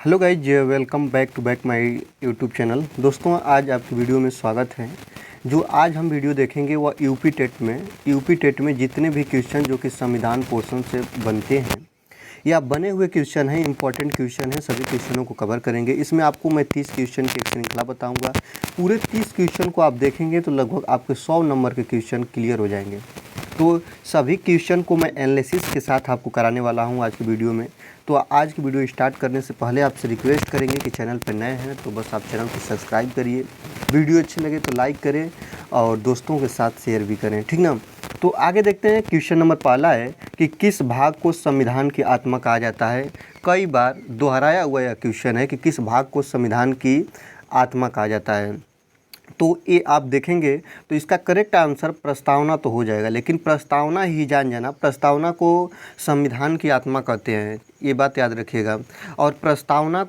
Hello guys, welcome back to my YouTube channel. दोस्तों, आज आपकी वीडियो में स्वागत है। जो आज हम वीडियो देखेंगे वह यूपी टेट में जितने भी क्वेश्चन जो कि संविधान पोर्शन से बनते हैं या बने हुए क्वेश्चन हैं, इंपॉर्टेंट क्वेश्चन हैं, सभी क्वेश्चनों को कवर करेंगे। इसमें आपको मैं 30 क्वेश्चन की एक श्रृंखला बताऊंगा। पूरे 30 क्वेश्चन को आप देखेंगे तो लगभग आपके 100 नंबर के क्वेश्चन क्लियर हो जाएंगे। तो सभी क्वेश्चन को मैं एनालिसिस के साथ आपको कराने वाला हूं आज की वीडियो में। तो आज की वीडियो स्टार्ट करने से पहले आपसे रिक्वेस्ट करेंगे कि चैनल पर नए हैं तो बस आप चैनल को सब्सक्राइब करिए, वीडियो अच्छी लगे तो लाइक करें और दोस्तों के साथ शेयर भी करें, ठीक ना। तो आगे देखते हैं। क्वेश्चन नंबर पहला है कि किस भाग को संविधान की आत्मा कहा जाता है। कई बार दोहराया हुआ यह क्वेश्चन है कि किस भाग को संविधान की आत्मा कहा जाता है। तो ये आप देखेंगे तो इसका करेक्ट आंसर प्रस्तावना तो हो जाएगा, लेकिन प्रस्तावना ही जान जाना, प्रस्तावना को संविधान की आत्मा कहते हैं, ये बात याद रखिएगा। और प्रस्तावना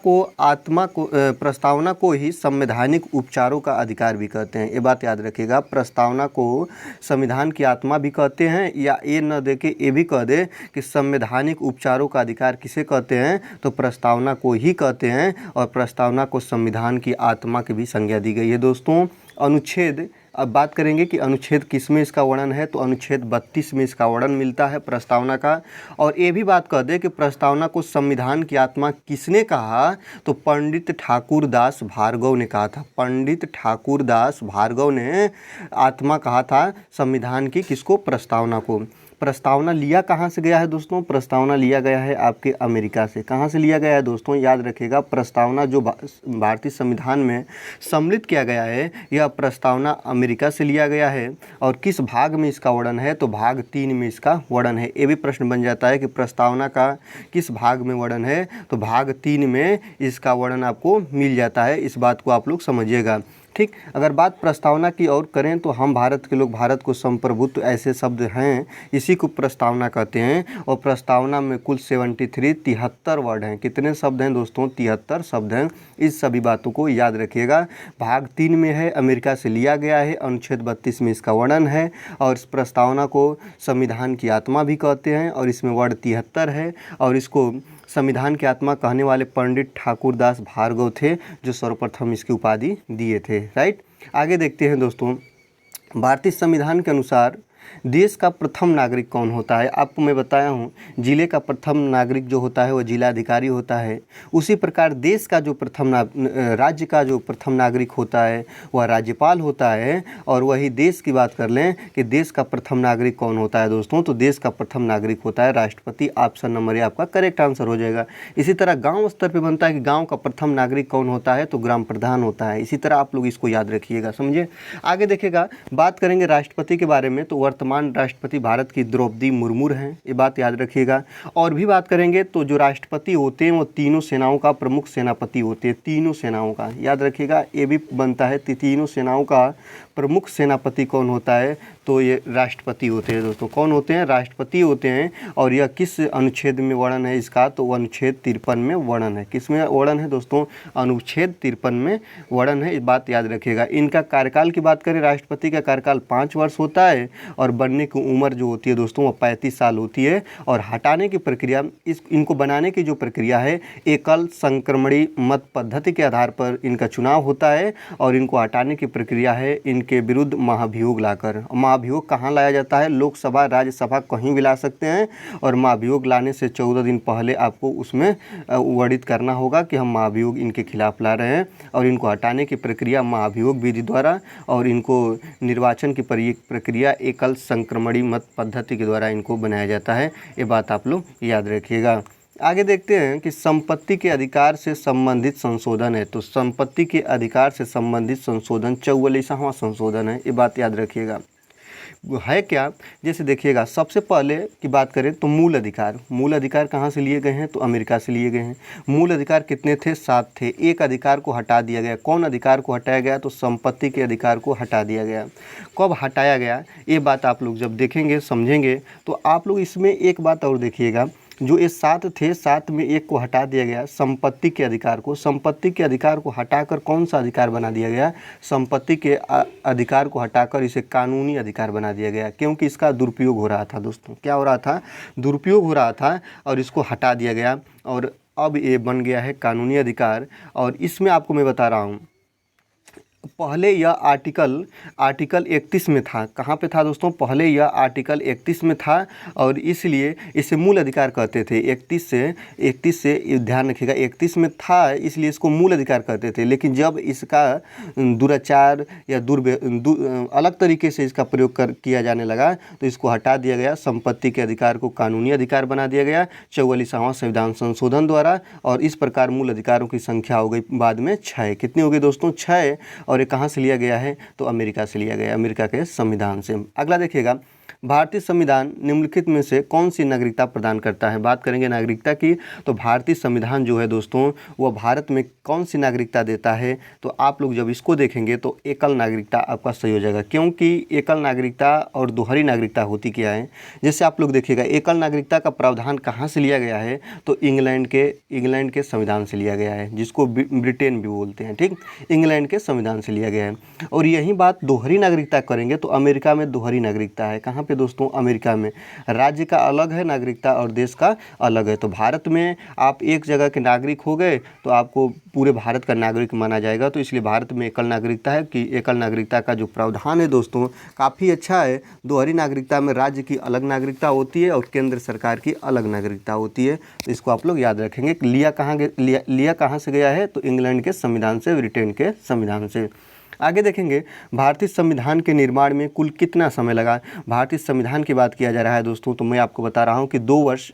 को ही संवैधानिक उपचारों का अधिकार भी कहते हैं, ये बात याद रखिएगा। प्रस्तावना को संविधान की आत्मा भी कहते हैं, या ये न दे के ये भी कह दे कि संवैधानिक उपचारों का अधिकार किसे कहते हैं, तो प्रस्तावना को ही कहते हैं। और प्रस्तावना को संविधान की आत्मा की भी संज्ञा दी गई है। दोस्तों, अनुच्छेद, अब बात करेंगे कि अनुच्छेद किस में इसका वर्णन है, तो अनुच्छेद 32 में इसका वर्णन मिलता है प्रस्तावना का। और ये भी बात कह दे कि प्रस्तावना को संविधान की आत्मा किसने कहा, तो पंडित ठाकुर दास भार्गव ने कहा था। पंडित ठाकुर दास भार्गव ने आत्मा कहा था संविधान की, किसको, प्रस्तावना को। प्रस्तावना लिया कहाँ से गया है दोस्तों, प्रस्तावना लिया गया है आपके अमेरिका से। कहाँ से लिया गया है दोस्तों, याद रखिएगा। प्रस्तावना जो भारतीय संविधान में सम्मिलित किया गया है, यह प्रस्तावना अमेरिका से लिया गया है। और किस भाग में इसका वर्णन है, तो भाग 3 में इसका वर्णन है। ये भी प्रश्न बन जाता है कि प्रस्तावना का किस भाग में वर्णन है, तो भाग 3 में इसका वर्णन आपको मिल जाता है। इस बात को आप लोग समझिएगा, ठीक। अगर बात प्रस्तावना की और करें तो हम भारत के लोग, भारत को संप्रभुत्व ऐसे शब्द हैं, इसी को प्रस्तावना कहते हैं। और प्रस्तावना में कुल 73 वर्ड हैं। कितने शब्द हैं दोस्तों, 73 शब्द हैं। इस सभी बातों को याद रखिएगा। भाग 3 में है, अमेरिका से लिया गया है, अनुच्छेद 32 में इसका वर्णन है। और इस प्रस्तावना को संविधान की आत्मा भी कहते हैं, और इसमें वर्ड 73 है। और इसको संविधान की आत्मा कहने वाले पंडित ठाकुर दास भार्गव थे, जो सर्वप्रथम इसकी उपाधि दिए थे, राइट। आगे देखते हैं दोस्तों। भारतीय संविधान के अनुसार देश का प्रथम नागरिक कौन होता है। आपको मैं बताया हूँ, जिले का प्रथम नागरिक जो होता है वह जिलाधिकारी होता है। उसी प्रकार देश का जो राज्य का जो प्रथम नागरिक होता है वह राज्यपाल होता है। और वही देश की बात कर लें कि देश का प्रथम नागरिक कौन होता है दोस्तों, तो देश का प्रथम नागरिक होता है राष्ट्रपति। ऑप्शन नंबर ए आपका करेक्ट आंसर हो जाएगा। इसी तरह गाँव स्तर पर बनता है कि गाँव का प्रथम नागरिक कौन होता है, तो ग्राम प्रधान होता है। इसी तरह आप लोग इसको याद रखिएगा, समझे। आगे देखिएगा, बात करेंगे राष्ट्रपति के बारे में, तो वर्तमान राष्ट्रपति भारत की द्रौपदी मुर्मू हैं, ये बात याद रखिएगा। और भी बात करेंगे तो जो राष्ट्रपति होते हैं वो तीनों सेनाओं का प्रमुख सेनापति होते हैं, तीनों सेनाओं का, याद रखिएगा। ये भी बनता है, तीनों सेनाओं का प्रमुख सेनापति कौन होता है, तो ये राष्ट्रपति होते हैं दोस्तों। कौन होते हैं, राष्ट्रपति होते हैं। और यह किस अनुच्छेद में वर्णन है इसका, तो अनुच्छेद 53 में वर्णन है। किस में वर्णन है दोस्तों, अनुच्छेद 53 में वर्णन है, इस बात याद रखिएगा। इनका कार्यकाल की बात करें, राष्ट्रपति का कार्यकाल 5 वर्ष होता है। और बनने की उम्र जो होती है दोस्तों वो 35 साल होती है। और हटाने की प्रक्रिया, इनको बनाने की जो प्रक्रिया है, एकल संक्रमणी मत पद्धति के आधार पर इनका चुनाव होता है। और इनको हटाने की प्रक्रिया है इनके विरुद्ध महाभियोग लाकर। महाभियोग कहाँ लाया जाता है, लोकसभा राज्यसभा कहीं भी ला सकते हैं। और महाभियोग लाने से 14 दिन पहले आपको उसमें वर्णित करना होगा कि हम महाभियोग इनके खिलाफ ला रहे हैं। और इनको हटाने की प्रक्रिया महाभियोग विधि द्वारा, और इनको निर्वाचन की प्रक्रिया एकल संक्रमणी मत पद्धति के द्वारा इनको बनाया जाता है। ये बात आप लोग याद रखिएगा। आगे देखते हैं कि संपत्ति के अधिकार से संबंधित संशोधन है, तो संपत्ति के अधिकार से संबंधित संशोधन 44वां संशोधन है, ये बात याद रखिएगा। है क्या, जैसे देखिएगा, सबसे पहले की बात करें तो मूल अधिकार कहाँ से लिए गए हैं, तो अमेरिका से लिए गए हैं। मूल अधिकार कितने थे, 7 थे। एक अधिकार को हटा दिया गया। कौन अधिकार को हटाया गया, तो संपत्ति के अधिकार को हटा दिया गया। कब हटाया गया, ये बात आप लोग जब देखेंगे समझेंगे। तो आप लोग इसमें एक बात और देखिएगा, जो ये 7 थे, 7 में एक को हटा दिया गया, संपत्ति के अधिकार को। संपत्ति के अधिकार को हटाकर कौन सा अधिकार बना दिया गया, संपत्ति के अधिकार को हटाकर इसे कानूनी अधिकार बना दिया गया, क्योंकि इसका दुरुपयोग हो रहा था दोस्तों। क्या हो रहा था, दुरुपयोग हो रहा था, और इसको हटा दिया गया। और अब ये बन गया है कानूनी अधिकार। और इसमें आपको मैं बता रहा हूँ, पहले यह आर्टिकल 31 में था। कहाँ पे था दोस्तों? पहले यह आर्टिकल 31 में था और इसलिए इसे मूल अधिकार कहते थे। 31 से ध्यान रखिएगा, 31 में था इसलिए इसको मूल अधिकार कहते थे। लेकिन जब इसका दुराचार या अलग तरीके से इसका प्रयोग किया जाने लगा तो इसको हटा दिया गया, संपत्ति के अधिकार को कानूनी अधिकार बना दिया गया 44वां संविधान संशोधन द्वारा। और इस प्रकार मूल अधिकारों की संख्या हो गई बाद में 6। कितनी हो गई दोस्तों? 6। और ये कहाँ से लिया गया है? तो अमेरिका से लिया गया, अमेरिका के संविधान से। अगला देखिएगा, भारतीय संविधान निम्नलिखित में से कौन सी नागरिकता प्रदान करता है? बात करेंगे नागरिकता की तो भारतीय संविधान जो है दोस्तों वह भारत में कौन सी नागरिकता देता है? तो आप लोग जब इसको देखेंगे तो एकल नागरिकता आपका सही हो जाएगा, क्योंकि एकल नागरिकता और दोहरी नागरिकता होती क्या है? जैसे आप लोग देखिएगा, एकल नागरिकता का प्रावधान कहाँ से लिया गया है? तो इंग्लैंड के संविधान से लिया गया है, जिसको ब्रिटेन भी बोलते हैं, ठीक। इंग्लैंड के संविधान से लिया गया है। और यही बात दोहरी नागरिकता करेंगे तो अमेरिका में दोहरी नागरिकता है। कहाँ पे दोस्तों? अमेरिका में। राज्य का अलग है नागरिकता और देश का अलग है। तो भारत में आप एक जगह के नागरिक हो गए तो आपको पूरे भारत का नागरिक माना जाएगा। तो इसलिए भारत में एकल नागरिकता है कि एकल नागरिकता का जो प्रावधान है दोस्तों काफ़ी अच्छा है। दोहरी नागरिकता में राज्य की अलग नागरिकता होती है और केंद्र सरकार की अलग नागरिकता होती है। तो इसको आप लोग याद रखेंगे। लिया कहाँ से गया है? तो इंग्लैंड के संविधान से, ब्रिटेन के संविधान से। आगे देखेंगे, भारतीय संविधान के निर्माण में कुल कितना समय लगा? भारतीय संविधान की बात किया जा रहा है दोस्तों, तो मैं आपको बता रहा हूँ कि 2 वर्ष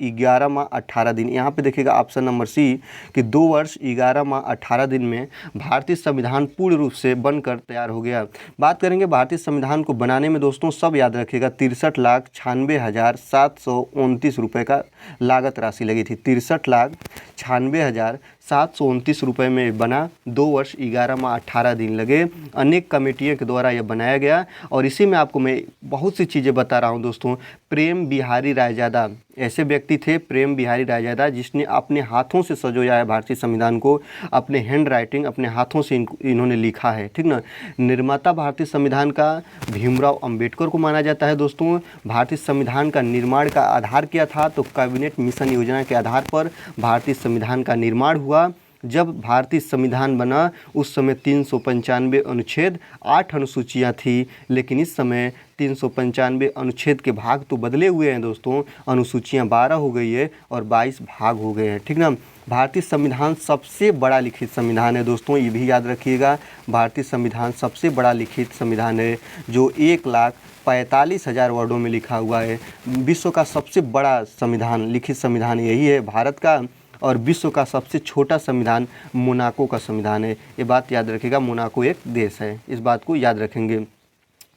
11 माह 18 दिन। यहाँ पे देखिएगा ऑप्शन नंबर सी कि 2 वर्ष 11 माह 18 दिन में भारतीय संविधान पूर्ण रूप से बनकर तैयार हो गया। बात करेंगे भारतीय संविधान को बनाने में दोस्तों, सब याद रखिएगा, 63,96,729 रुपये का लागत राशि लगी थी। 63,96,729 रुपये में बना। 2 वर्ष 11 माह 18 दिन लगे। अनेक कमेटियों के द्वारा यह बनाया गया। और इसी में आपको मैं बहुत सी चीज़ें बता रहा हूँ दोस्तों। प्रेम बिहारी रायजादा ऐसे व्यक्ति थे, प्रेम बिहारी रायजादा, जिसने अपने हाथों से सजोया है भारतीय संविधान को। अपने हैंड राइटिंग, अपने हाथों से इन्होंने लिखा है, ठीक ना। निर्माता भारतीय संविधान का भीमराव अंबेडकर को माना जाता है दोस्तों। भारतीय संविधान का निर्माण का आधार क्या था? तो कैबिनेट मिशन योजना के आधार पर भारतीय संविधान का निर्माण हुआ। जब भारतीय संविधान बना उस समय 395 अनुच्छेद, 8 अनुसूचियाँ थी। लेकिन इस समय 395 अनुच्छेद के भाग तो बदले हुए हैं दोस्तों। अनुसूचियाँ 12 हो गई है और 22 भाग हो गए हैं, ठीक ना। भारतीय संविधान सबसे बड़ा लिखित संविधान है दोस्तों, ये भी याद रखिएगा। भारतीय संविधान सबसे बड़ा लिखित संविधान है जो 1,45,000 वर्डों में लिखा हुआ है। विश्व का सबसे बड़ा संविधान, लिखित संविधान यही है भारत का। और विश्व का सबसे छोटा संविधान मोनाको का संविधान है। ये बात याद रखिएगा, मोनाको एक देश है, इस बात को याद रखेंगे।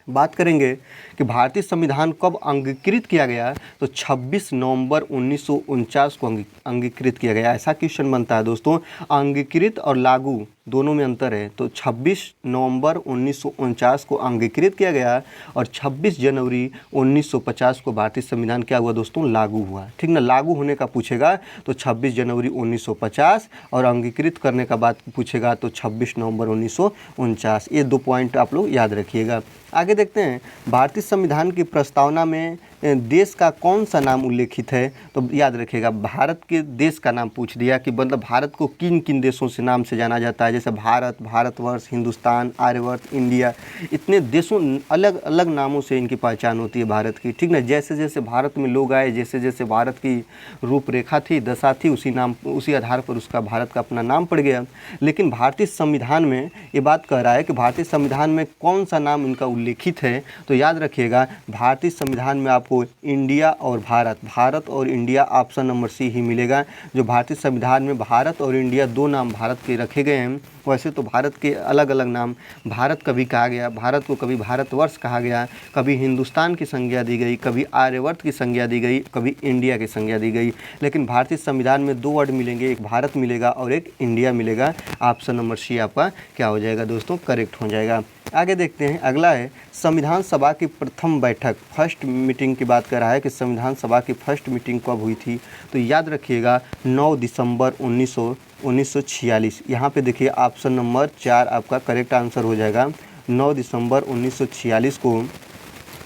बात करेंगे कि भारतीय संविधान कब अंगीकृत किया गया? तो 26 नवंबर 1949 को अंगीकृत किया गया। ऐसा क्वेश्चन बनता है दोस्तों, अंगीकृत और लागू दोनों में अंतर है। तो 26 नवंबर 1949 को अंगीकृत किया गया और 26 जनवरी 1950 को भारतीय संविधान क्या हुआ दोस्तों? लागू हुआ, ठीक ना। लागू होने का पूछेगा तो 26 जनवरी 1950 और अंगीकृत करने का बात पूछेगा तो 26 नवंबर 1949। ये 2 पॉइंट आप लोग याद रखिएगा। आगे देखते हैं, भारतीय संविधान की प्रस्तावना में देश का कौन सा नाम उल्लेखित है? तो याद रखिएगा, भारत के देश का नाम पूछ दिया कि मतलब भारत को किन किन देशों से नाम से जाना जाता है। जैसे भारत, भारतवर्ष, हिंदुस्तान, आर्यवर्त, इंडिया, इतने देशों अलग अलग नामों से इनकी पहचान होती है भारत की, ठीक ना। जैसे जैसे भारत में लोग आए, जैसे जैसे भारत की रूपरेखा थी, दशा थी, उसी आधार पर उसका भारत का अपना नाम पड़ गया। लेकिन भारतीय संविधान में ये बात कह रहा है कि भारतीय संविधान में कौन सा नाम इनका उल्लेखित है? तो याद रखिएगा, भारतीय संविधान में आपको इंडिया और भारत और इंडिया ऑप्शन नंबर सी ही मिलेगा। जो भारतीय संविधान में भारत और इंडिया 2 नाम भारत के रखे गए हैं। वैसे तो भारत के अलग अलग नाम भारत कभी कहा गया, भारत को कभी भारतवर्ष कहा गया, कभी हिंदुस्तान की संज्ञा दी गई, कभी आर्यवर्त की संज्ञा दी गई, कभी इंडिया की संज्ञा दी गई। लेकिन भारतीय संविधान में 2 वर्ड मिलेंगे, एक भारत मिलेगा और एक इंडिया मिलेगा। ऑप्शन नंबर सी आपका क्या हो जाएगा दोस्तों? करेक्ट हो जाएगा। आगे देखते हैं, अगला है संविधान सभा की प्रथम बैठक, फर्स्ट मीटिंग की बात कर रहा है कि संविधान सभा की फर्स्ट मीटिंग कब हुई थी? तो याद रखिएगा 9 दिसंबर 1946। यहाँ पे देखिए ऑप्शन नंबर 4 आपका करेक्ट आंसर हो जाएगा। 9 दिसंबर 1946 को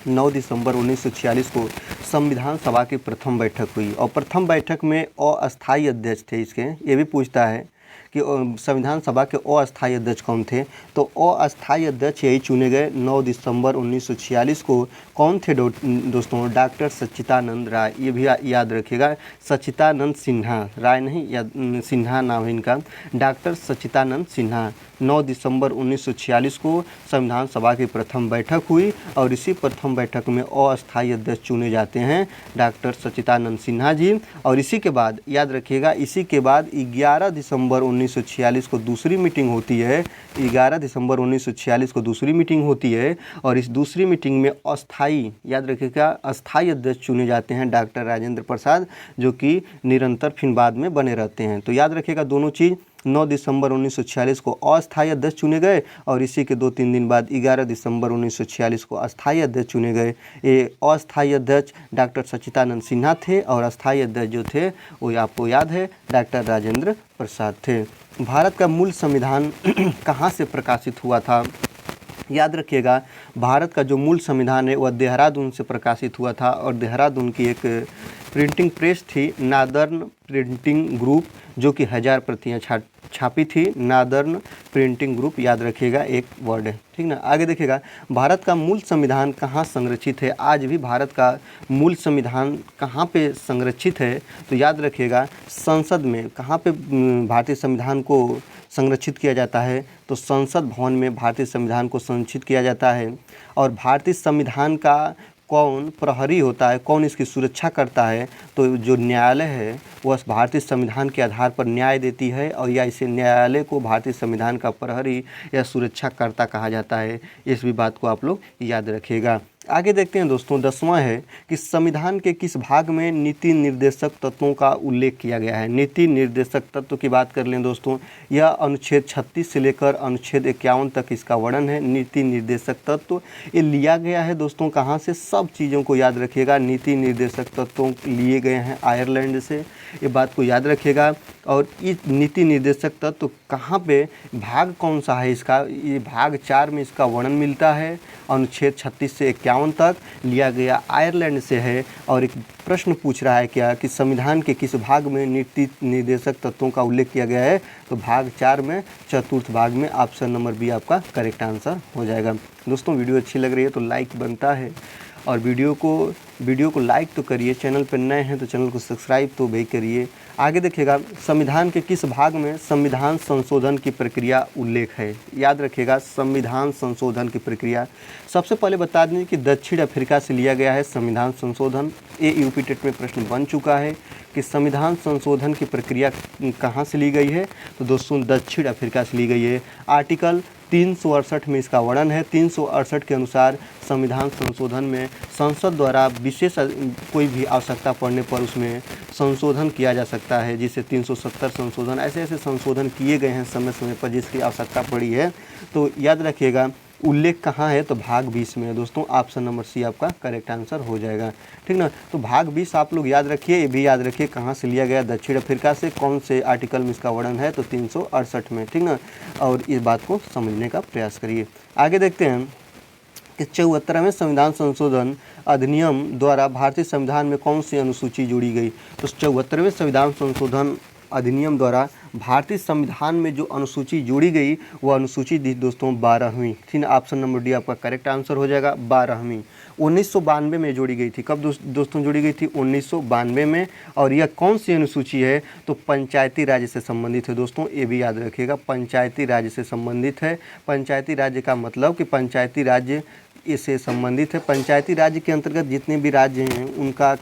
9 दिसंबर 1946 को संविधान सभा की प्रथम बैठक हुई और प्रथम बैठक में अस्थायी अध्यक्ष थे इसके। ये भी पूछता है कि संविधान सभा के अस्थायी अध्यक्ष कौन थे, तो अस्थायी अध्यक्ष यही चुने गए 9 दिसंबर 1946 को। कौन थे दोस्तों? डॉक्टर सच्चिदानंद राय। ये भी याद रखिएगा, सच्चिदानंद सिन्हा, राय नहीं, या सिन्हा नाम है इनका, डॉक्टर सच्चिदानंद सिन्हा। 9 दिसंबर 1946 को संविधान सभा की प्रथम बैठक हुई और इसी प्रथम बैठक में अस्थायी अध्यक्ष चुने जाते हैं डॉक्टर सच्चिदानंद सिन्हा जी। और इसी के बाद याद रखिएगा, इसी के बाद 11 दिसंबर 1946 को दूसरी मीटिंग होती है। 11 दिसंबर 1946 को दूसरी मीटिंग होती है और इस दूसरी मीटिंग में अस्थाई, याद रखिएगा, अस्थाई अध्यक्ष चुने जाते हैं डॉक्टर राजेंद्र प्रसाद, जो कि निरंतर फिर बाद में बने रहते हैं। तो याद रखिएगा दोनों चीज़। 9 दिसंबर 1946 को अस्थायी अध्यक्ष चुने गए और इसी के 2-3 दिन बाद 11 दिसंबर 1946 को अस्थायी अध्यक्ष चुने गए। ये अस्थायी अध्यक्ष डॉक्टर सच्चिदानंद सिन्हा थे और अस्थायी अध्यक्ष जो थे वो आपको याद है डॉक्टर राजेंद्र प्रसाद थे। भारत का मूल संविधान कहाँ से प्रकाशित हुआ था? याद रखिएगा, भारत का जो मूल संविधान है वह देहरादून से प्रकाशित हुआ था और देहरादून की एक प्रिंटिंग प्रेस थी, नादर्न प्रिंटिंग ग्रुप, जो कि 1000 प्रतियाँ छापी थी। नादर्न प्रिंटिंग ग्रुप, याद रखिएगा, एक वर्ड है, ठीक ना। आगे देखिएगा, भारत का मूल संविधान कहाँ संरक्षित है? आज भी भारत का मूल संविधान कहाँ पे संरक्षित है? तो याद रखिएगा, संसद में। कहाँ पे भारतीय संविधान को संरक्षित किया जाता है? तो संसद भवन में भारतीय संविधान को संरक्षित किया जाता है। और भारतीय संविधान का कौन प्रहरी होता है, कौन इसकी सुरक्षा करता है? तो जो न्यायालय है वह भारतीय संविधान के आधार पर न्याय देती है और या इसे न्यायालय को भारतीय संविधान का प्रहरी या सुरक्षाकर्ता कहा जाता है। इस भी बात को आप लोग याद रखिएगा। आगे देखते हैं दोस्तों, 10वां है कि संविधान के किस भाग में नीति निर्देशक तत्वों का उल्लेख किया गया है? नीति निर्देशक तत्व की बात कर लें दोस्तों, यह अनुच्छेद 36 से लेकर अनुच्छेद 51 तक इसका वर्णन है। नीति निर्देशक तत्व ये लिया गया है दोस्तों कहाँ से? सब चीज़ों को याद रखिएगा। नीति निर्देशक तत्वों लिए गए हैं आयरलैंड से, ये बात को याद रखिएगा। और इस नीति निर्देशक तत्व कहाँ पे, भाग कौन सा है इसका? ये भाग 4 में इसका वर्णन मिलता है। अनुच्छेद 36 से 51 तक लिया गया आयरलैंड से है। और एक प्रश्न पूछ रहा है क्या कि संविधान के किस भाग में नीति निर्देशक तत्वों का उल्लेख किया गया है? तो भाग 4 में, चतुर्थ भाग में। ऑप्शन नंबर बी आपका करेक्ट आंसर हो जाएगा। दोस्तों वीडियो अच्छी लग रही है तो लाइक बनता है और वीडियो को लाइक तो करिए। चैनल पर नए हैं तो चैनल को सब्सक्राइब तो भी करिए। आगे देखिएगा, संविधान के किस भाग में संविधान संशोधन की प्रक्रिया उल्लेख है? याद रखिएगा, संविधान संशोधन की प्रक्रिया सबसे पहले बता दें कि दक्षिण अफ्रीका से लिया गया है संविधान संशोधन। ये यूपी टेट में प्रश्न बन चुका है कि संविधान संशोधन की प्रक्रिया कहाँ से ली गई है? तो दोस्तों दक्षिण अफ्रीका से ली गई है। आर्टिकल 368 में इसका वर्णन है। 368 के अनुसार संविधान संशोधन में संसद द्वारा विशेष कोई भी आवश्यकता पड़ने पर उसमें संशोधन किया जा सकता है, जिसे 370 संशोधन, ऐसे ऐसे संशोधन किए गए हैं समय समय पर जिसकी आवश्यकता पड़ी है। तो याद रखिएगा उल्लेख कहाँ है? तो भाग 20 में है दोस्तों। ऑप्शन नंबर सी आपका करेक्ट आंसर हो जाएगा, ठीक ना। तो भाग 20 आप लोग याद रखिए। ये भी याद रखिए कहाँ से लिया गया? दक्षिण अफ्रीका से। कौन से आर्टिकल में इसका वर्णन है? तो 368 में, ठीक ना। और इस बात को समझने का प्रयास करिए। आगे देखते हैं कि 74वें संविधान संशोधन अधिनियम द्वारा भारतीय संविधान में कौन सी अनुसूची जोड़ी गई? तो 74वें संविधान संशोधन अधिनियम द्वारा भारतीय संविधान में जो अनुसूची जोड़ी गई वह अनुसूची थी दोस्तों 12वीं, ठीक है। ऑप्शन नंबर डी आपका करेक्ट आंसर हो जाएगा, 12वीं। 1992 में जोड़ी गई थी। कब दोस्तों जोड़ी गई थी? 1992 में। और यह कौन सी अनुसूची है? तो पंचायती राज्य से संबंधित है दोस्तों। ये भी याद रखिएगा, पंचायती राज्य से संबंधित है। पंचायती राज्य का मतलब कि पंचायती राज्य इससे संबंधित है। पंचायती राज्य के अंतर्गत जितने भी राज्य हैं उनका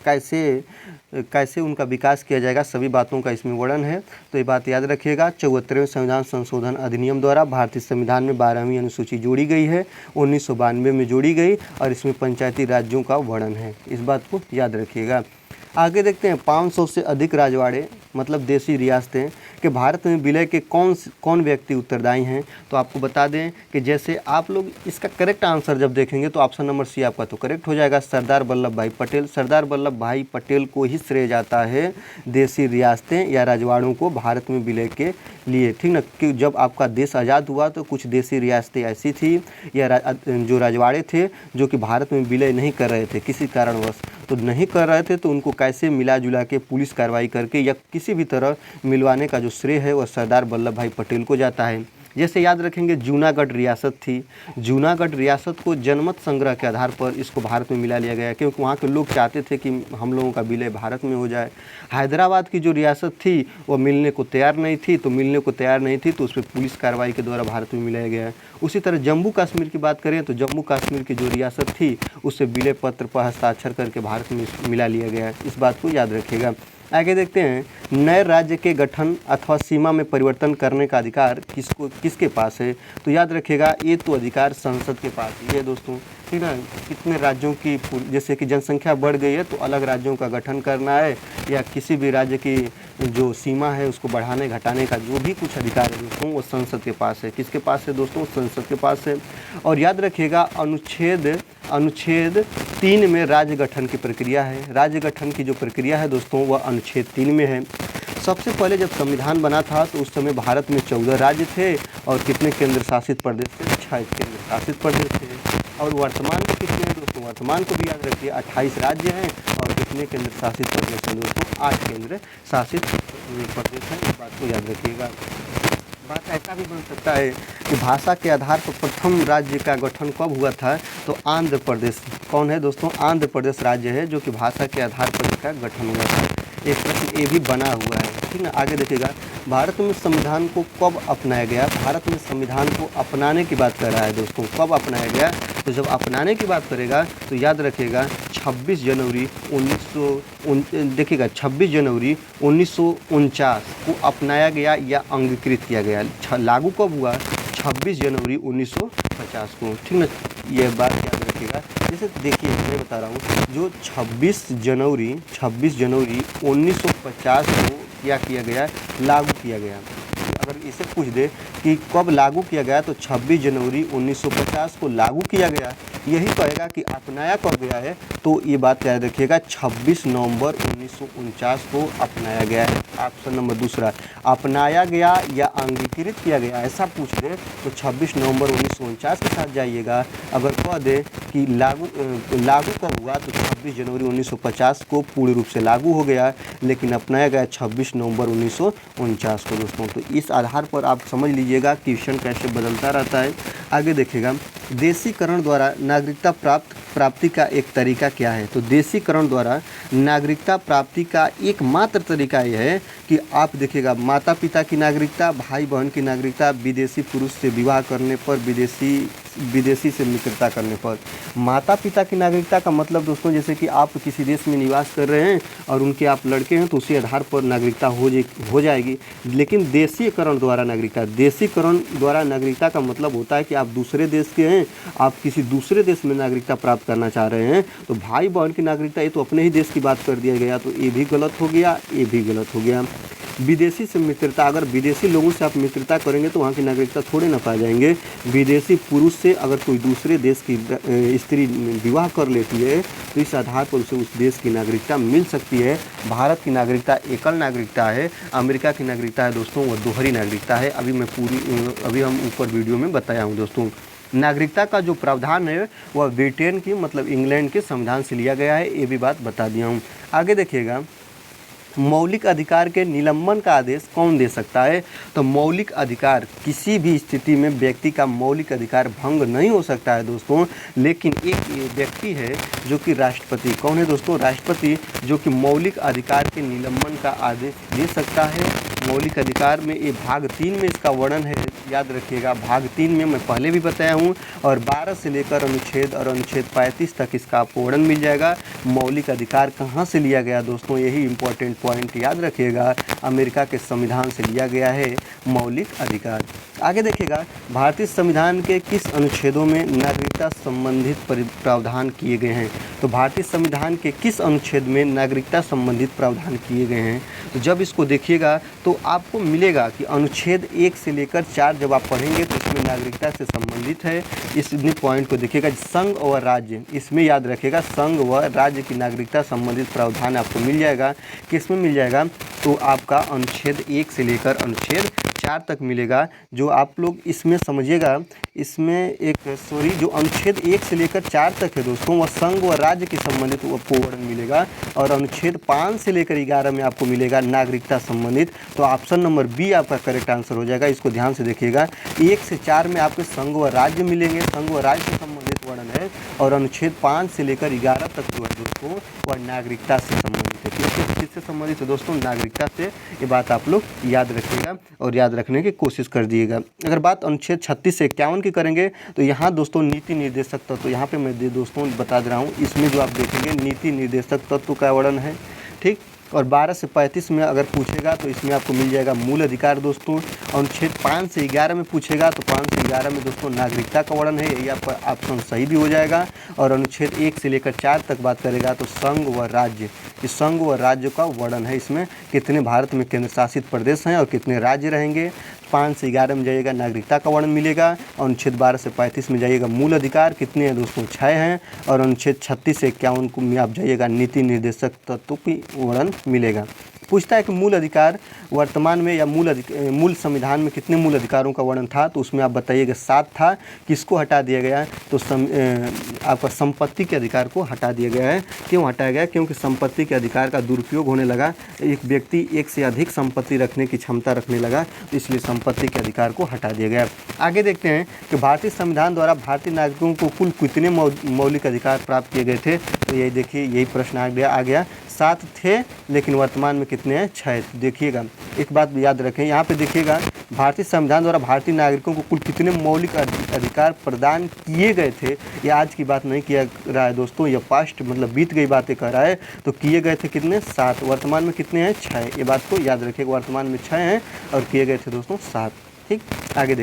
कैसे उनका विकास किया जाएगा, सभी बातों का इसमें वर्णन है। तो ये बात याद रखिएगा। 74वें संविधान संशोधन अधिनियम द्वारा भारतीय संविधान में 12वीं अनुसूची जोड़ी गई है। 1992 में जोड़ी गई और इसमें पंचायती राज्यों का वर्णन है। इस बात को याद रखिएगा। आगे देखते हैं, 500 से अधिक राजवाड़े मतलब देसी रियासतें कि भारत में विलय के कौन व्यक्ति उत्तरदायी हैं। तो आपको बता दें कि जैसे आप लोग इसका करेक्ट आंसर जब देखेंगे तो ऑप्शन नंबर सी आपका तो करेक्ट हो जाएगा, सरदार वल्लभ भाई पटेल। सरदार वल्लभ भाई पटेल को ही श्रेय जाता है देसी रियासतें या रजवाड़ों को भारत में विलय के लिए, ठीक ना। कि जब आपका देश आज़ाद हुआ तो कुछ देसी रियासतें ऐसी थी या जो रजवाड़े थे जो कि भारत में विलय नहीं कर रहे थे किसी कारणवश, तो नहीं कर रहे थे तो उनको कैसे मिला जुला के पुलिस कार्रवाई करके या किसी भी तरह मिलवाने का जो श्रेय है वह सरदार वल्लभ भाई पटेल को जाता है। जैसे याद रखेंगे जूनागढ़ रियासत थी, जूनागढ़ रियासत को जनमत संग्रह के आधार पर इसको भारत में मिला लिया गया क्योंकि वहाँ के लोग चाहते थे कि हम लोगों का विलय भारत में हो जाए। हैदराबाद की जो रियासत थी वो मिलने को तैयार नहीं थी, तो उस पर पुलिस कार्रवाई के द्वारा भारत में मिलाया गया है। उसी तरह जम्मू कश्मीर की बात करें तो जम्मू कश्मीर की जो रियासत थी उससे विलय पत्र पर हस्ताक्षर करके भारत में मिला लिया गया है। इस बात को याद रखिएगा। आगे देखते हैं, नए राज्य के गठन अथवा सीमा में परिवर्तन करने का अधिकार किसके पास है। तो याद रखिएगा ये तो अधिकार संसद के पास ही है दोस्तों, ठीक है। कितने राज्यों की, जैसे कि जनसंख्या बढ़ गई है तो अलग राज्यों का गठन करना है या किसी भी राज्य की जो सीमा है उसको बढ़ाने घटाने का जो भी कुछ अधिकार है दोस्तों वो संसद के पास है। किसके पास है दोस्तों? संसद के पास है। और याद रखिएगा अनुच्छेद 3 में राज्य गठन की प्रक्रिया है। राज्य गठन की जो प्रक्रिया है दोस्तों वह अनुच्छेद 3 में है। सबसे पहले जब संविधान बना था तो उस समय भारत में 14 राज्य थे और कितने केंद्र शासित प्रदेश थे? 6 केंद्र शासित प्रदेश थे। और वर्तमान में कितने हैं दोस्तों? वर्तमान को भी याद रखिए 28 राज्य हैं और कितने केंद्र शासित प्रदेश हैं दोस्तों? 8 केंद्र शासित प्रदेश हैं। इस बात को याद रखिएगा। बात ऐसा भी बन सकता है कि भाषा के आधार पर प्रथम राज्य का गठन कब हुआ था? तो आंध्र प्रदेश। कौन है दोस्तों? आंध्र प्रदेश राज्य है जो कि भाषा के आधार पर इसका गठन हुआ था। एक प्रश्न ये भी बना हुआ है, ठीक ना। आगे देखिएगा, भारत में संविधान को कब अपनाया गया? भारत में संविधान को अपनाने की बात कर रहा है दोस्तों। कब अपनाया गया? तो जब अपनाने की बात करेगा तो याद रखिएगा 26 जनवरी 1949 को अपनाया गया या अंगीकृत किया गया। लागू कब हुआ? 26 जनवरी 1950 को, ठीक ना। यह बात याद रखिएगा। जैसे देखिए मैं बता रहा हूँ, जो 26 जनवरी 1950 को क्या किया गया? लागू किया गया। अगर इसे पूछ दे कि कब लागू किया गया तो 26 जनवरी 1950 को लागू किया गया। यही कहेगा कि अपनाया कब गया है तो ये बात याद रखिएगा 26 नवंबर 1949 को अपनाया गया है। ऑप्शन नंबर दूसरा, अपनाया गया या अंगीकृत किया गया, ऐसा पूछ दे तो 26 नवंबर 1949 के साथ जाइएगा। अगर कह दे कि लागू कब हुआ तो 26 जनवरी 1950 को पूर्ण रूप से लागू हो गया, लेकिन अपनाया गया 26 नवंबर 1949 को दोस्तों। तो इस आधार पर आप समझ लीजिएगा क्वेश्चन कैसे बदलता रहता है। आगे देखिएगा, देशीकरण द्वारा नागरिकता प्राप्ति का एक तरीका क्या है? तो देशीकरण द्वारा नागरिकता प्राप्ति का एकमात्र तरीका यह है कि आप देखिएगा, माता पिता की नागरिकता, भाई बहन की नागरिकता, विदेशी पुरुष से विवाह करने पर, विदेशी से मित्रता करने पर। माता पिता की नागरिकता का मतलब दोस्तों जैसे कि आप किसी देश में निवास कर रहे हैं और उनके आप लड़के हैं तो उसी आधार पर नागरिकता हो जाएगी। लेकिन देशीकरण द्वारा नागरिकता का मतलब होता है कि आप दूसरे देश के हैं, आप किसी दूसरे देश में नागरिकता प्राप्त करना चाह रहे हैं। तो भाई बहन की नागरिकता ये तो अपने ही देश की बात कर दिया गया, तो ये भी गलत हो गया, ये भी गलत हो गया। विदेशी से मित्रता, अगर विदेशी लोगों से आप मित्रता करेंगे तो वहाँ की नागरिकता थोड़े ना पा जाएंगे। विदेशी पुरुष से अगर कोई दूसरे देश की स्त्री विवाह कर लेती है तो इस आधार पर उसे उस देश की नागरिकता मिल सकती है। भारत की नागरिकता एकल नागरिकता है, अमेरिका की नागरिकता है दोस्तों वो दोहरी नागरिकता है। अभी हम ऊपर वीडियो में बताया हूँ दोस्तों। नागरिकता का जो प्रावधान है वह ब्रिटेन की मतलब इंग्लैंड के संविधान से लिया गया है, ये भी बात बता दिया हूँ। आगे देखिएगा, मौलिक अधिकार के निलंबन का आदेश कौन दे सकता है? तो मौलिक अधिकार, किसी भी स्थिति में व्यक्ति का मौलिक अधिकार भंग नहीं हो सकता है दोस्तों, लेकिन एक व्यक्ति है जो कि राष्ट्रपति। कौन है दोस्तों? राष्ट्रपति, जो कि मौलिक अधिकार के निलंबन का आदेश दे सकता है। मौलिक अधिकार में ये भाग 3 में इसका वर्णन है, याद रखिएगा। भाग 3 में मैं पहले भी बताया हूँ और 12 से लेकर अनुच्छेद 35 तक इसका आपको वर्णन मिल जाएगा। मौलिक अधिकार कहाँ से लिया गया दोस्तों, यही इंपॉर्टेंट पॉइंट याद रखिएगा। अमेरिका के संविधान से लिया गया है मौलिक अधिकार। आगे देखिएगा, भारतीय संविधान के किस अनुच्छेदों में नागरिकता संबंधित प्रावधान किए गए हैं। तो भारतीय संविधान के किस अनुच्छेद में नागरिकता संबंधित प्रावधान किए गए हैं। तो जब इसको देखिएगा तो आपको मिलेगा कि अनुच्छेद 1 से लेकर 4 जब आप पढ़ेंगे तो इसमें नागरिकता से संबंधित है। इस पॉइंट को देखिएगा, संघ व राज्य, इसमें याद रखिएगा संघ व राज्य की नागरिकता संबंधित प्रावधान आपको मिल जाएगा। किस में मिल जाएगा, तो आपका अनुच्छेद 1 से लेकर अनुच्छेद 4 तक मिलेगा। जो आप लोग इसमें समझिएगा, इसमें जो अनुच्छेद 1 से लेकर 4 तक है दोस्तों, वह संघ व राज्य के संबंधित आपको वर्णन मिलेगा। और अनुच्छेद 5 से लेकर 11 में आपको मिलेगा नागरिकता संबंधित। तो ऑप्शन नंबर बी आपका करेक्ट आंसर हो जाएगा। इसको ध्यान से देखिएगा, 1 से 4 में आपके संघ व राज्य मिलेंगे, संघ व राज्य से संबंधित वर्णन है। और अनुच्छेद 5 से लेकर 11 तक जो है दोस्तों वह नागरिकता से संबंधित है। किससे संबंधित है दोस्तों, नागरिकता से। ये बात आप लोग याद रखिएगा और याद रखने की कोशिश कर दिएगा। अगर बात अनुच्छेद 36 से 51 की करेंगे तो यहाँ दोस्तों नीति निर्देशक तत्व, तो यहाँ पे मैं दोस्तों बता दे रहा हूँ, इसमें जो आप देखेंगे नीति निर्देशक तत्व का वर्णन है, ठीक। और 12 से 35 में अगर पूछेगा तो इसमें आपको मिल जाएगा मूल अधिकार दोस्तों। अनुच्छेद 5 से 11 में पूछेगा तो 5 से 11 में दोस्तों नागरिकता का वर्णन है, यही आपका ऑप्शन सही भी हो जाएगा। और अनुच्छेद 1 से लेकर 4 तक बात करेगा तो संघ व राज्य, इस संघ व राज्य का वर्णन है। इसमें कितने भारत में केंद्र शासित प्रदेश हैं और कितने राज्य रहेंगे। 5 से 11 में जाइएगा नागरिकता का वर्णन मिलेगा। अनुच्छेद 12 से 35 में जाइएगा मूल अधिकार कितने हैं दोस्तों, 6 हैं। और अनुच्छेद 36 से 51 में आप जाइएगा नीति निर्देशक तत्व की वर्णन मिलेगा। पूछता है कि मूल अधिकार वर्तमान में या मूल संविधान में कितने मूल अधिकारों का वर्णन था, तो उसमें आप बताइएगा 7 था। किसको हटा दिया गया, तो आपका संपत्ति के अधिकार को हटा दिया गया है। क्यों हटाया गया, क्योंकि संपत्ति के अधिकार का दुरुपयोग होने लगा, एक व्यक्ति एक से अधिक संपत्ति रखने की क्षमता रखने लगा, तो इसलिए संपत्ति के अधिकार को हटा दिया गया। आगे देखते हैं कि भारतीय संविधान द्वारा भारतीय नागरिकों को कुल कितने मौलिक अधिकार प्राप्त किए गए थे। तो यही देखिए, यही प्रश्न आ गया 7 थे, लेकिन वर्तमान में कितने हैं, 6। देखिएगा, एक बात याद रखें, यहाँ पे देखिएगा भारतीय संविधान द्वारा भारतीय नागरिकों को कुल कितने मौलिक अधिकार प्रदान किए गए थे। ये आज की बात नहीं किया रहा है दोस्तों, ये पास्ट मतलब बीत गई बातें कर रहा है। तो किए गए थे कितने, 7, वर्तमान में कितने हैं, 6। ये बात को याद रखिएगा, वर्तमान में 6 हैं और किए गए थे दोस्तों 7, ठीक। आगे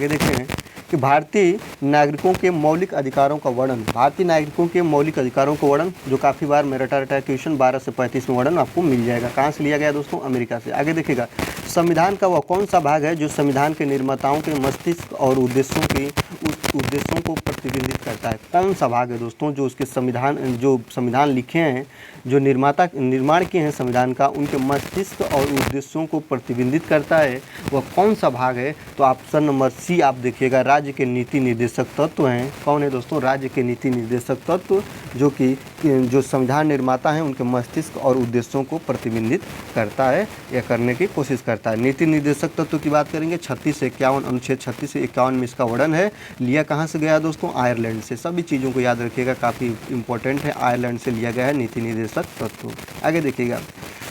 देखते हैं कि भारतीय नागरिकों के मौलिक अधिकारों का वर्णन, भारतीय नागरिकों के मौलिक अधिकारों का वर्णन जो काफ़ी बार में रटा क्वेश्चन 12 से 35 में वर्णन आपको मिल जाएगा। कहाँ से लिया गया दोस्तों, अमेरिका से। आगे देखिएगा, संविधान का वह कौन सा भाग है जो संविधान के निर्माताओं के मस्तिष्क और उद्देश्यों को प्रतिबिंबित करता है। कौन सा भाग है दोस्तों जो उसके संविधान लिखे हैं, जो निर्माण किए हैं संविधान का, उनके मस्तिष्क और उद्देश्यों को प्रतिबिंबित करता है, वह कौन सा भाग है। तो ऑप्शन नंबर सी आप देखिएगा, राज्य के नीति निर्देशक तत्व हैं। कौन है दोस्तों, राज्य के नीति निर्देशक तत्व, जो संविधान निर्माता हैं उनके मस्तिष्क और उद्देश्यों को प्रतिबिंबित करता है या करने की कोशिश करता है। नीति निर्देशक तत्व की बात करेंगे 36 से 51, अनुच्छेद 36 से 51 में इसका वर्णन है। लिया कहाँ से गया दोस्तों, आयरलैंड से। सभी चीज़ों को याद रखिएगा, काफ़ी इंपॉर्टेंट है, आयरलैंड से लिया गया है नीति निर्देशक तत्व। आगे देखिएगा,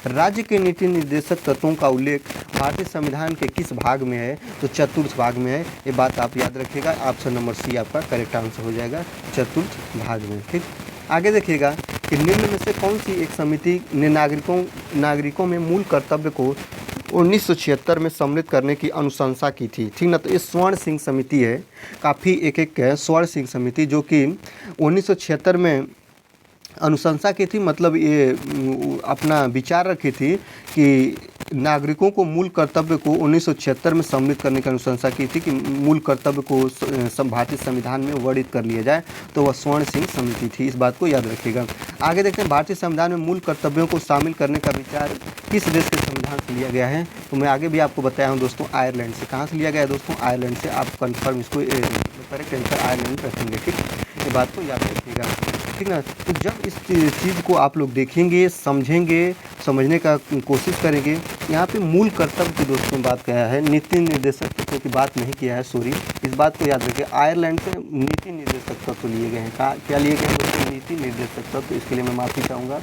राज्य के नीति निर्देशक तत्वों का उल्लेख भारतीय संविधान के किस भाग में है, तो चतुर्थ भाग में है। ये बात आप याद रखिएगा, ऑप्शन नंबर सी आपका करेक्ट आंसर हो जाएगा, चतुर्थ भाग में, ठीक। आगे देखिएगा कि निम्न में से कौन सी एक समिति ने नागरिकों में मूल कर्तव्य को 1976 में सम्मिलित करने की अनुशंसा की थी, ठीक ना। तो ये स्वर्ण सिंह समिति है, काफ़ी एक है स्वर्ण सिंह समिति, जो कि 1976 में अनुशंसा की थी, मतलब ये अपना विचार रखी थी कि नागरिकों को मूल कर्तव्य को 1976 में सम्मिलित करने की अनुशंसा की थी कि मूल कर्तव्य को भारतीय संविधान में वर्णित कर लिया जाए, तो वह स्वर्ण सिंह समिति थी। इस बात को याद रखिएगा। आगे देखते हैं, भारतीय संविधान में मूल कर्तव्यों को शामिल करने का विचार किस देश के संविधान से लिया गया है। तो मैं आगे भी आपको बताया हूँ दोस्तों, आयरलैंड से। कहाँ से लिया गया है दोस्तों, आयरलैंड से। आप कन्फर्म इसको करेक्ट आंसर आयरलैंड रखेंगे, ठीक। ये बात को याद रखिएगा, ठीक ना। तो जब इस चीज़ को आप लोग देखेंगे, समझेंगे, समझने का कोशिश करेंगे, यहाँ पे मूल कर्तव्य की दोस्तों बात किया है, नीति निर्देशक तत्व की बात नहीं किया है, सॉरी। इस बात को याद रखिए, आयरलैंड से नीति निर्देशक तत्व लिए गए हैं। क्या लिए गए हैं दोस्तों, नीति निर्देशक तत्व। इसके लिए मैं माफ़ी चाहूँगा,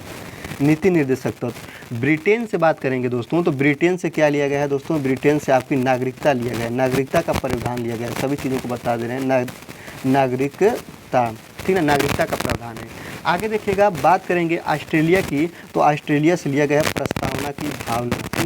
नीति निर्देशक तत्व। ब्रिटेन से बात करेंगे दोस्तों, तो ब्रिटेन से क्या लिया गया है दोस्तों, ब्रिटेन से आपकी नागरिकता लिया गया है, नागरिकता का प्रावधान लिया गया है। सभी चीज़ों को बता दे रहे हैं, नागरिकता, ठीक है, नागरिकता का प्रावधान है। आगे देखिएगा, बात करेंगे ऑस्ट्रेलिया की, तो ऑस्ट्रेलिया से लिया गया है प्रस्तावना की भावना, ठीक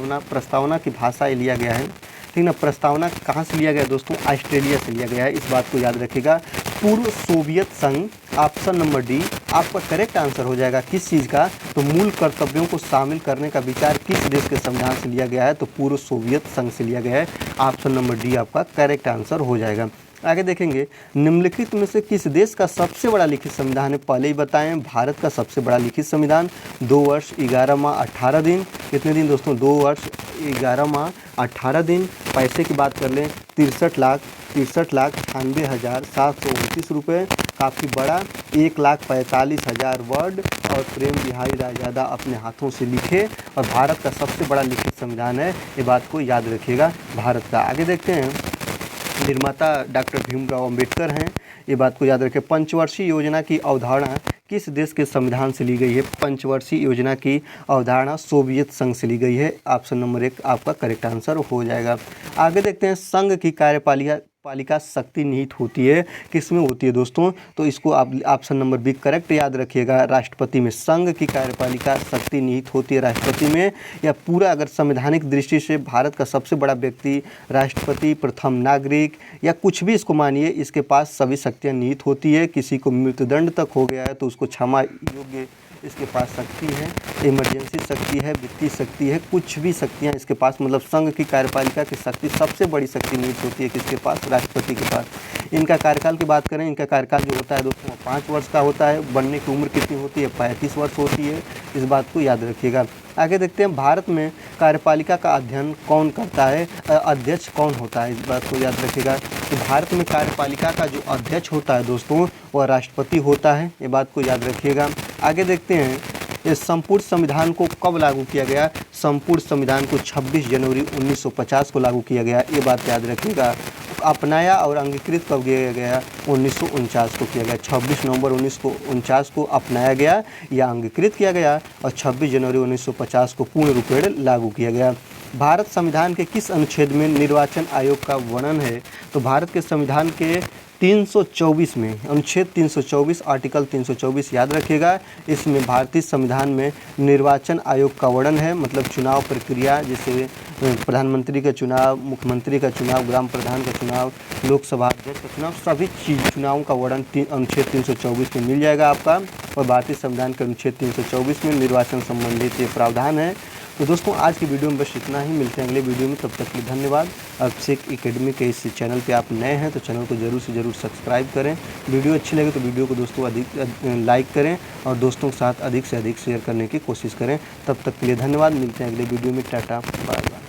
ना। प्रस्तावना की भाषा ये लिया गया है, ठीक ना। प्रस्तावना कहाँ से लिया गया दोस्तों? ऑस्ट्रेलिया से लिया गया है, इस बात को याद रखिएगा। पूर्व सोवियत संघ, ऑप्शन नंबर डी आपका करेक्ट आंसर हो जाएगा। किस चीज़ का? तो मूल कर्तव्यों को शामिल करने का विचार किस देश के संविधान से लिया गया है? तो पूर्व सोवियत संघ से लिया गया है। ऑप्शन नंबर डी आपका करेक्ट आंसर हो जाएगा। आगे देखेंगे, निम्नलिखित में से किस देश का सबसे बड़ा लिखित संविधान है? पहले ही बताएं, भारत का सबसे बड़ा लिखित संविधान 2 वर्ष 11 माह 18 दिन। कितने दिन दोस्तों? 2 वर्ष 11 माह 18 दिन। पैसे की बात कर लें, 63,98,98,729 रुपये। काफ़ी बड़ा, 1,45,000 वर्ड। और प्रेम बिहारी रायजादा अपने हाथों से लिखे, और भारत का सबसे बड़ा लिखित संविधान है, ये बात को याद रखिएगा भारत का। आगे देखते हैं, निर्माता डॉक्टर भीमराव अंबेडकर हैं, ये बात को याद रखें। पंचवर्षीय योजना की अवधारणा किस देश के संविधान से ली गई है? पंचवर्षीय योजना की अवधारणा सोवियत संघ से ली गई है। ऑप्शन नंबर 1 आपका करेक्ट आंसर हो जाएगा। आगे देखते हैं, संघ की कार्यपालिका शक्ति निहित होती है, किसमें होती है दोस्तों? तो इसको आप ऑप्शन नंबर बी करेक्ट याद रखिएगा, राष्ट्रपति में। संघ की कार्यपालिका शक्ति निहित होती है राष्ट्रपति में। या पूरा अगर संवैधानिक दृष्टि से भारत का सबसे बड़ा व्यक्ति राष्ट्रपति, प्रथम नागरिक, या कुछ भी इसको मानिए, इसके पास सभी शक्तियाँ निहित होती है। किसी को मृत्युदंड तक हो गया है तो उसको क्षमा योग्य इसके पास शक्ति है, इमरजेंसी शक्ति है, वित्तीय शक्ति है, कुछ भी शक्तियाँ इसके पास, मतलब संघ की कार्यपालिका की शक्ति सबसे बड़ी शक्ति निहित होती है किसके पास? राष्ट्रपति के पास। इनका कार्यकाल की बात करें, इनका कार्यकाल जो होता है दोस्तों 5 वर्ष का होता है। बनने की उम्र कितनी होती है? 35 वर्ष होती है, इस बात को याद रखिएगा। आगे देखते हैं, भारत में कार्यपालिका का अध्ययन कौन करता है? अध्यक्ष कौन होता है? इस बात को याद रखिएगा। तो भारत में कार्यपालिका का जो अध्यक्ष होता है दोस्तों, वह राष्ट्रपति होता है, ये बात को याद रखिएगा। आगे देखते हैं, इस संपूर्ण संविधान को कब लागू किया गया? संपूर्ण संविधान को 26 जनवरी 1950 को लागू किया गया, ये बात याद रखिएगा। अपनाया और अंगीकृत कब किया गया? 1949 को किया गया। 26 नवंबर 1949 को अपनाया गया या अंगीकृत किया गया, और 26 जनवरी 1950 को पूर्ण रूपेण लागू किया गया। भारत संविधान के किस अनुच्छेद में निर्वाचन आयोग का वर्णन है? तो भारत के संविधान के 324 में, अनुच्छेद 324, आर्टिकल 324 याद रखिएगा। इसमें भारतीय संविधान में निर्वाचन आयोग का वर्णन है, मतलब चुनाव प्रक्रिया, जैसे प्रधानमंत्री का चुनाव, मुख्यमंत्री का चुनाव, ग्राम प्रधान का चुनाव, लोकसभा अध्यक्ष का चुनाव, सभी चुनावों का वर्णन अनुच्छेद 324 में मिल जाएगा आपका। और भारतीय संविधान के अनुच्छेद 324 में निर्वाचन संबंधित ये प्रावधान है। तो दोस्तों आज की वीडियो में बस इतना ही, मिलते हैं अगले वीडियो में, तब तक के लिए धन्यवाद। अभिषेक एकेडमी के इस चैनल पे आप नए हैं तो चैनल को जरूर से जरूर सब्सक्राइब करें। वीडियो अच्छी लगे तो वीडियो को दोस्तों अधिक लाइक करें, और दोस्तों के साथ अधिक से अधिक शेयर करने की कोशिश करें। तब तक के लिए धन्यवाद, मिलते हैं अगले वीडियो में। Tata, bye bye.